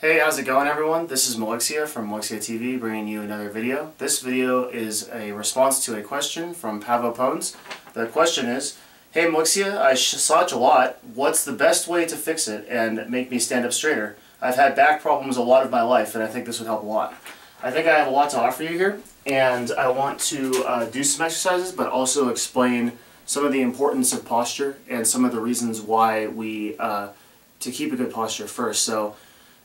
Hey, how's it going everyone? This is Mylixia from Mylixia TV bringing you another video. This video is a response to a question from PaavoPwns. The question is, hey Mylixia, I slouch a lot. What's the best way to fix it and make me stand up straighter? I've had back problems a lot of my life and I think this would help a lot. I think I have a lot to offer you here and I want to do some exercises but also explain some of the importance of posture and some of the reasons why we, to keep a good posture first. So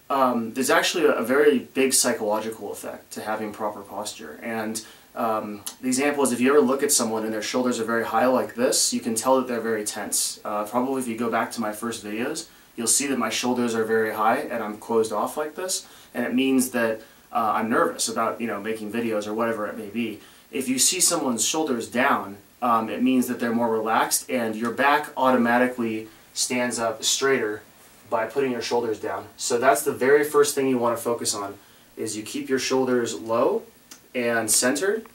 there's actually a very big psychological effect to having proper posture. And the example is if you ever look at someone and their shoulders are very high like this, you can tell that they're very tense. Probably if you go back to my first videos, you'll see that my shoulders are very high and I'm closed off like this. And it means that I'm nervous about making videos or whatever it may be. If you see someone's shoulders down, it means that they're more relaxed and your back automatically stands up straighter by putting your shoulders down. So that's the very first thing you want to focus on, is you keep your shoulders low and centered,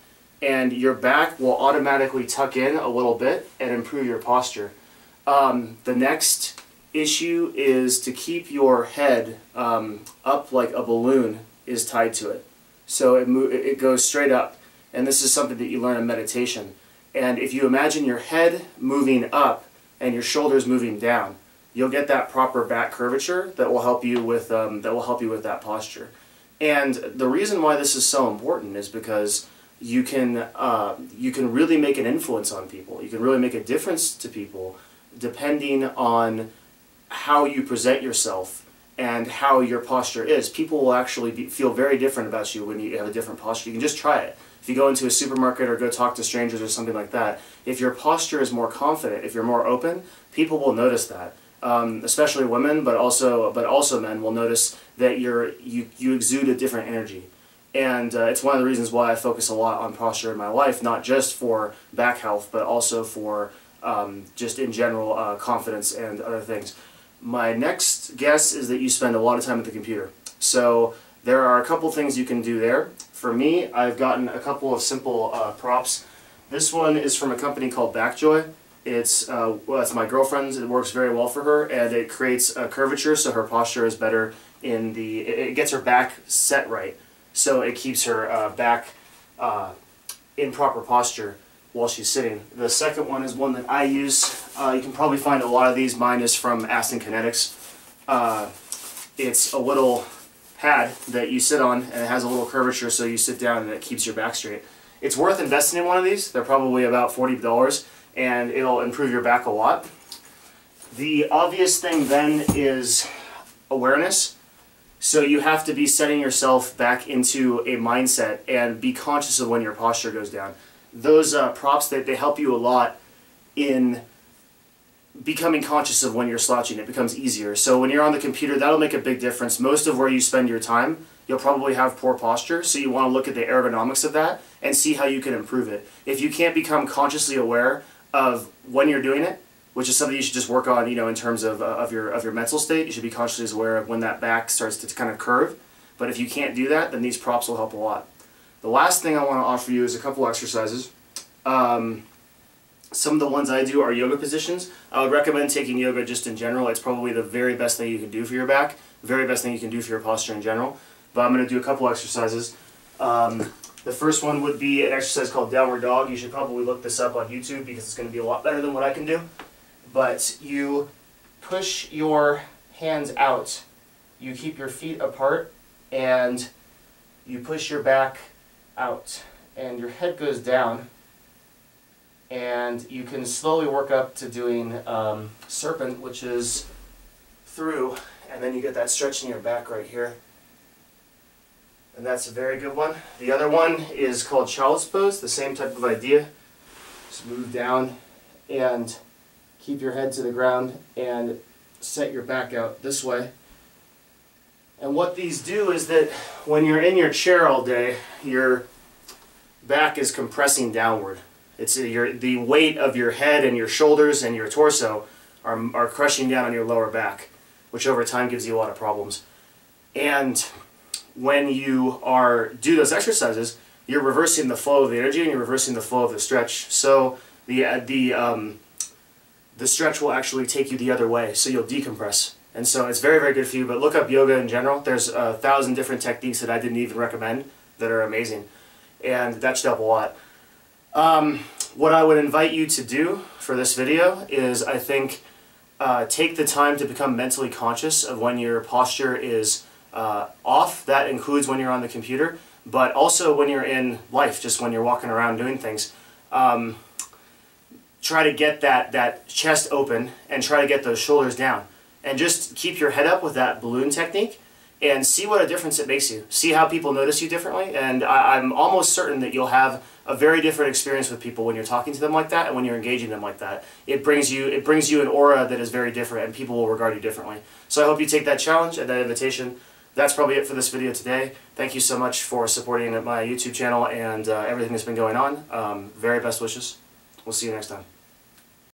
and your back will automatically tuck in a little bit and improve your posture. The next issue is to keep your head up like a balloon is tied to it. So it goes straight up, and this is something that you learn in meditation. And if you imagine your head moving up and your shoulders moving down, you'll get that proper back curvature that will help you with that posture. And the reason why this is so important is because you can really make an influence on people. You can really make a difference to people depending on how you present yourself and how your posture is. People will actually feel very different about you when you have a different posture. You can just try it. If you go into a supermarket or go talk to strangers or something like that, if your posture is more confident, if you're more open, people will notice that. Especially women, but also men will notice that you exude a different energy. And it's one of the reasons why I focus a lot on posture in my life, not just for back health, but also for just in general confidence and other things. My next guess is that you spend a lot of time at the computer. So there are a couple things you can do there. For me, I've gotten a couple of simple props. This one is from a company called Backjoy. It's my girlfriend's. It works very well for her, and it creates a curvature so her posture is better it gets her back set right, so it keeps her back in proper posture while she's sitting. The second one is one that I use. You can probably find a lot of these. Mine is from Aston Kinetics. It's a little pad that you sit on, and it has a little curvature so you sit down and it keeps your back straight. It's worth investing in one of these. They're probably about $40. And it'll improve your back a lot. The obvious thing then is awareness. So you have to be setting yourself back into a mindset and be conscious of when your posture goes down. Those props, they help you a lot in becoming conscious of when you're slouching. It becomes easier. So when you're on the computer, that'll make a big difference. Most of where you spend your time, you'll probably have poor posture, so you want to look at the ergonomics of that and see how you can improve it. If you can't become consciously aware of when you're doing it, which is something you should just work on, in terms of your mental state. You should be consciously aware of when that back starts to kind of curve. But if you can't do that, then these props will help a lot. The last thing I want to offer you is a couple exercises. Some of the ones I do are yoga positions. I would recommend taking yoga just in general. It's probably the very best thing you can do for your back, very best thing you can do for your posture in general. But I'm going to do a couple exercises. The first one would be an exercise called downward dog. You should probably look this up on YouTube because it's going to be a lot better than what I can do. But you push your hands out, you keep your feet apart, and you push your back out. And your head goes down, and you can slowly work up to doing serpent, which is through, and then you get that stretch in your back right here. And that's a very good one. The other one is called child's pose, the same type of idea. Just move down and keep your head to the ground and set your back out this way. And what these do is that when you're in your chair all day, your back is compressing downward. It's the weight of your head and your shoulders and your torso are crushing down on your lower back, which over time gives you a lot of problems. And when you do those exercises, you're reversing the flow of the energy and you're reversing the flow of the stretch. So the stretch will actually take you the other way, so you'll decompress. And so it's very, very good for you. But look up yoga in general. There's 1,000 different techniques that I didn't even recommend that are amazing. And that should help a lot. What I would invite you to do for this video is, I think, take the time to become mentally conscious of when your posture is off. That includes when you're on the computer, but also when you're in life, just when you're walking around doing things. Try to get that chest open and try to get those shoulders down. And just keep your head up with that balloon technique and see what a difference it makes you. See how people notice you differently, and I'm almost certain that you'll have a very different experience with people when you're talking to them like that and when you're engaging them like that. It brings you an aura that is very different, and people will regard you differently. So I hope you take that challenge and that invitation. That's probably it for this video today. Thank you so much for supporting my YouTube channel and everything that's been going on. Very best wishes. We'll see you next time.